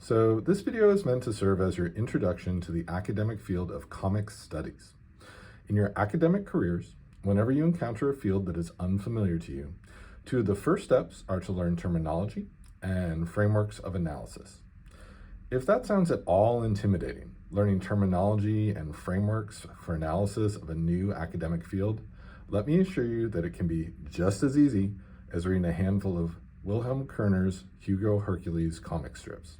So this video is meant to serve as your introduction to the academic field of comics studies. In your academic careers, whenever you encounter a field that is unfamiliar to you, two of the first steps are to learn terminology and frameworks of analysis. If that sounds at all intimidating, learning terminology and frameworks for analysis of a new academic field, let me assure you that it can be just as easy as reading a handful of Wilhelm Koerner's Hugo Hercules comic strips.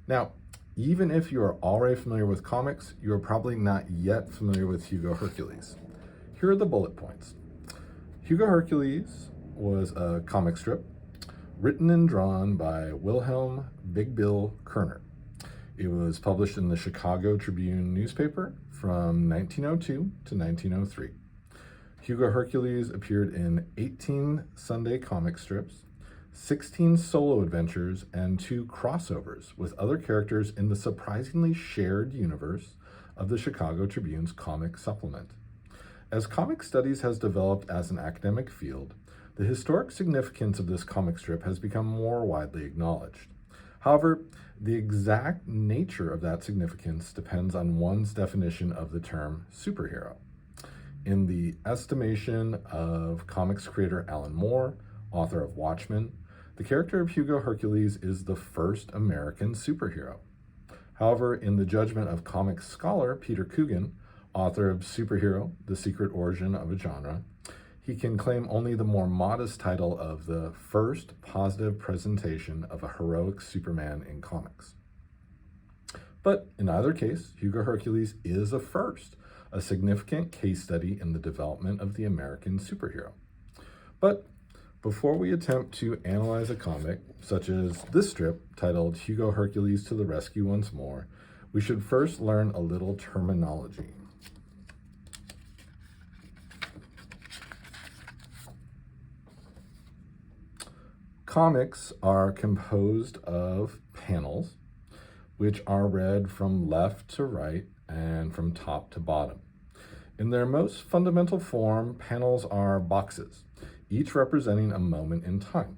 Now, even if you are already familiar with comics, you are probably not yet familiar with Hugo Hercules. Here are the bullet points. Hugo Hercules was a comic strip written and drawn by Wilhelm Big Bill Koerner. It was published in the Chicago Tribune newspaper from 1902 to 1903. Hugo Hercules appeared in 18 Sunday comic strips, 16 solo adventures, and 2 crossovers with other characters in the surprisingly shared universe of the Chicago Tribune's comic supplement. As comic studies has developed as an academic field, the historic significance of this comic strip has become more widely acknowledged. However, the exact nature of that significance depends on one's definition of the term superhero. In the estimation of comics creator Alan Moore, author of Watchmen, the character of Hugo Hercules is the first American superhero. However, in the judgment of comics scholar Peter Coogan, author of Superhero, The Secret Origin of a Genre, he can claim only the more modest title of the first positive presentation of a heroic Superman in comics. But in either case, Hugo Hercules is a first, a significant case study in the development of the American superhero. But before we attempt to analyze a comic, such as this strip titled Hugo Hercules to the Rescue Once More, we should first learn a little terminology. Comics are composed of panels, which are read from left to right and from top to bottom. In their most fundamental form, panels are boxes, each representing a moment in time.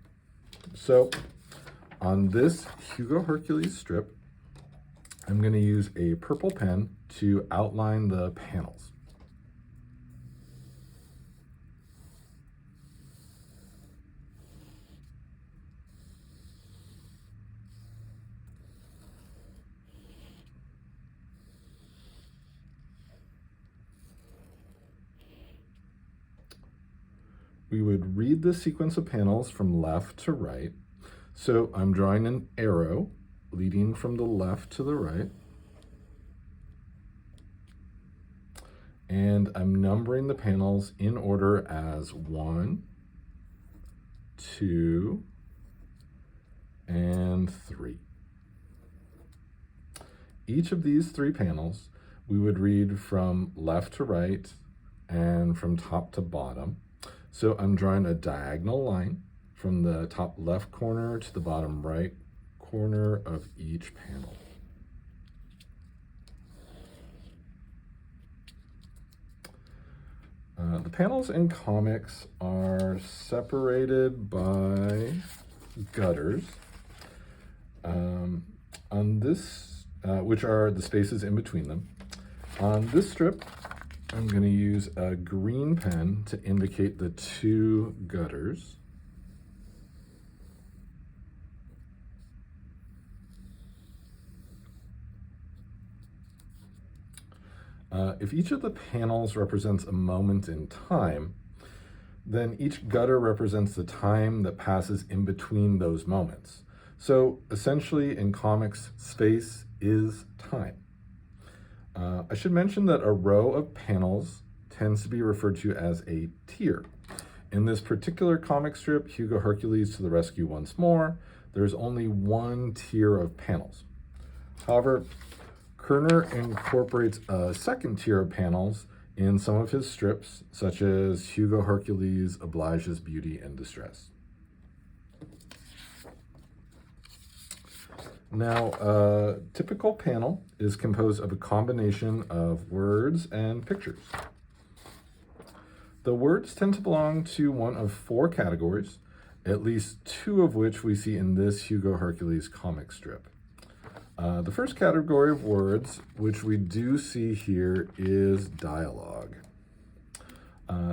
So on this Hugo Hercules strip, I'm going to use a purple pen to outline the panels. We would read the sequence of panels from left to right. So I'm drawing an arrow leading from the left to the right. And I'm numbering the panels in order as 1, 2, and 3. Each of these 3 panels, we would read from left to right and from top to bottom. So I'm drawing a diagonal line from the top left corner to the bottom right corner of each panel. The panels in comics are separated by gutters on this, which are the spaces in between them. On this strip, I'm going to use a green pen to indicate the 2 gutters. If each of the panels represents a moment in time, then each gutter represents the time that passes in between those moments. So essentially in comics, space is time. I should mention that a row of panels tends to be referred to as a tier. In this particular comic strip, Hugo Hercules to the Rescue Once More, there's only 1 tier of panels. However, Koerner incorporates a second tier of panels in some of his strips, such as Hugo Hercules Obliges Beauty and Distress. Now, a typical panel is composed of a combination of words and pictures. The words tend to belong to one of 4 categories, at least 2 of which we see in this Hugo Hercules comic strip. The first category of words, which we do see here, is dialogue.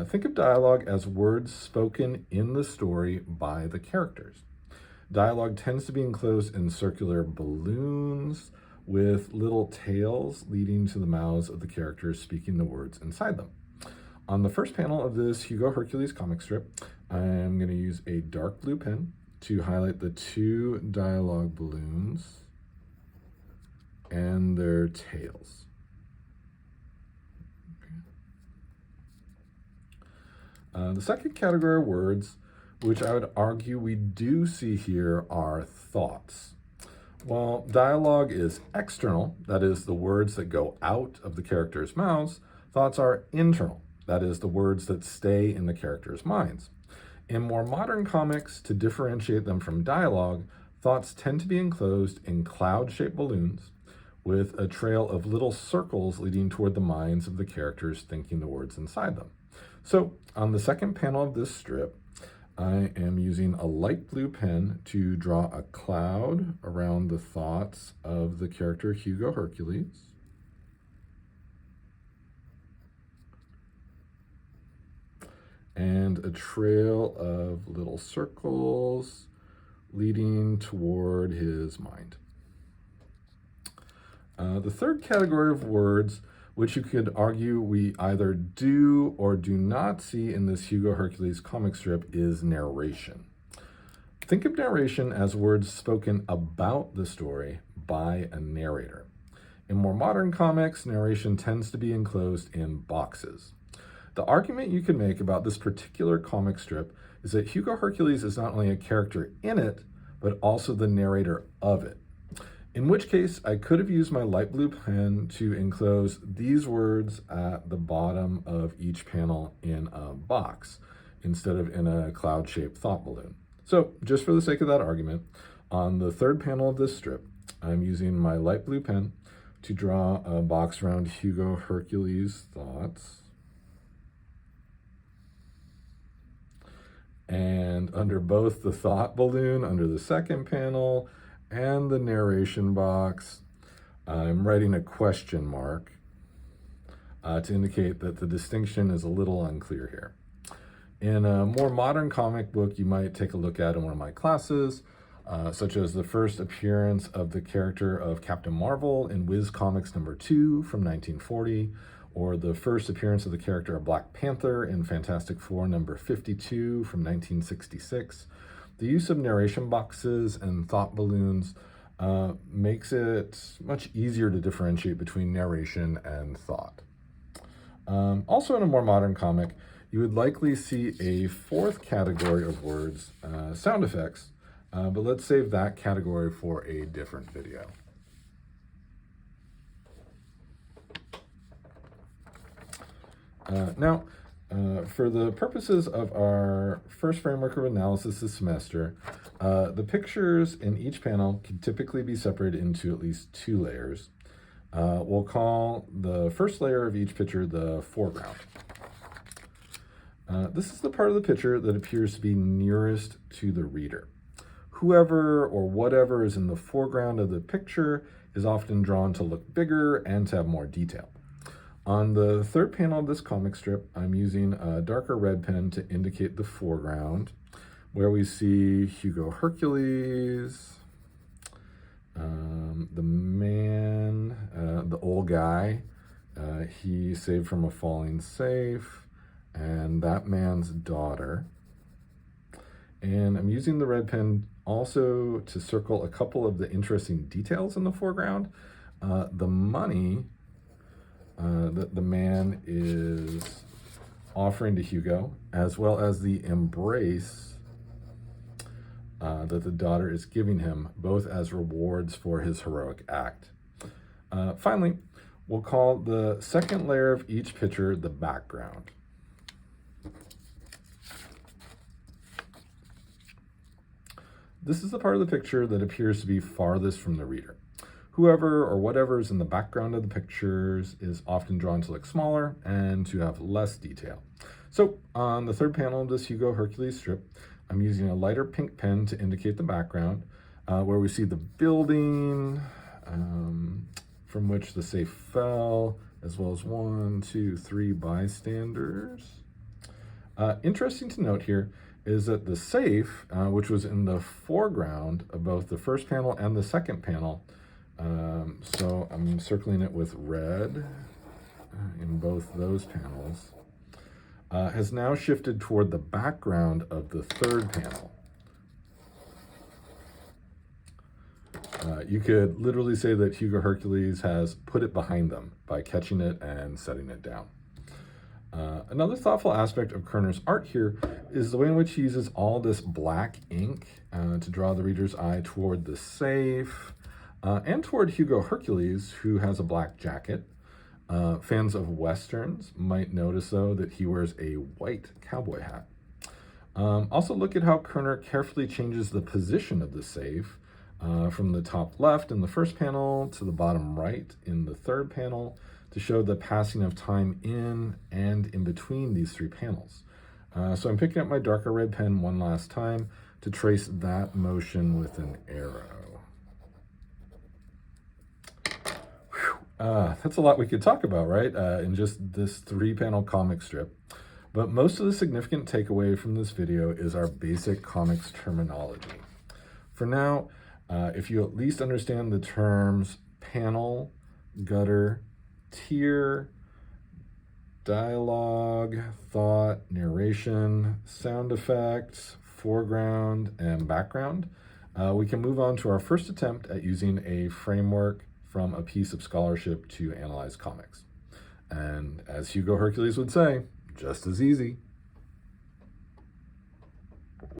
Think of dialogue as words spoken in the story by the characters. Dialogue tends to be enclosed in circular balloons with little tails leading to the mouths of the characters speaking the words inside them. On the first panel of this Hugo Hercules comic strip, I'm going to use a dark blue pen to highlight the two dialogue balloons and their tails. The second category of words, which I would argue we do see here, are thoughts. While dialogue is external, that is the words that go out of the characters' mouths, thoughts are internal, that is the words that stay in the characters' minds. In more modern comics, to differentiate them from dialogue, thoughts tend to be enclosed in cloud-shaped balloons with a trail of little circles leading toward the minds of the characters thinking the words inside them. So on the second panel of this strip, I am using a light blue pen to draw a cloud around the thoughts of the character Hugo Hercules. And a trail of little circles leading toward his mind. The third category of words, which you could argue we either do or do not see in this Hugo Hercules comic strip, is narration. Think of narration as words spoken about the story by a narrator. In more modern comics, narration tends to be enclosed in boxes. The argument you can make about this particular comic strip is that Hugo Hercules is not only a character in it, but also the narrator of it. In which case, I could have used my light blue pen to enclose these words at the bottom of each panel in a box, instead of in a cloud-shaped thought balloon. So, just for the sake of that argument, on the third panel of this strip, I'm using my light blue pen to draw a box around Hugo Hercules' thoughts. And under both the thought balloon, under the second panel, and the narration box, I'm writing a question mark to indicate that the distinction is a little unclear here. In a more modern comic book you might take a look at in one of my classes, such as the first appearance of the character of Captain Marvel in Whiz Comics number 2 from 1940, or the first appearance of the character of Black Panther in Fantastic Four number 52 from 1966. The use of narration boxes and thought balloons makes it much easier to differentiate between narration and thought. Also in a more modern comic, you would likely see a fourth category of words, sound effects, but let's save that category for a different video. Now, for the purposes of our first framework of analysis this semester, the pictures in each panel can typically be separated into at least two layers. We'll call the first layer of each picture the foreground. This is the part of the picture that appears to be nearest to the reader. Whoever or whatever is in the foreground of the picture is often drawn to look bigger and to have more detail. On the third panel of this comic strip, I'm using a darker red pen to indicate the foreground, where we see Hugo Hercules, the man, the old guy, he saved from a falling safe, and that man's daughter. And I'm using the red pen also to circle a couple of the interesting details in the foreground. The money that the man is offering to Hugo, as well as the embrace that the daughter is giving him, both as rewards for his heroic act. Finally, we'll call the second layer of each picture the background. This is the part of the picture that appears to be farthest from the reader. Whoever or whatever is in the background of the pictures is often drawn to look smaller and to have less detail. So on the third panel of this Hugo Hercules strip, I'm using a lighter pink pen to indicate the background, where we see the building, from which the safe fell, as well as 1, 2, 3 bystanders. Interesting to note here is that the safe, which was in the foreground of both the first panel and the second panel, so I'm circling it with red in both those panels, has now shifted toward the background of the third panel. You could literally say that Hugo Hercules has put it behind them by catching it and setting it down. Another thoughtful aspect of Koerner's art here is the way in which he uses all this black ink to draw the reader's eye toward the safe and toward Hugo Hercules, who has a black jacket. Fans of Westerns might notice, though, that he wears a white cowboy hat. Also, look at how Koerner carefully changes the position of the safe from the top left in the first panel to the bottom right in the third panel to show the passing of time in and in between these three panels. So I'm picking up my darker red pen one last time to trace that motion with an arrow. That's a lot we could talk about, right? In just this 3-panel comic strip. But most of the significant takeaway from this video is our basic comics terminology. For now, if you at least understand the terms panel, gutter, tier, dialogue, thought, narration, sound effects, foreground, and background, we can move on to our first attempt at using a framework from a piece of scholarship to analyze comics. And as Hugo Hercules would say, just as easy.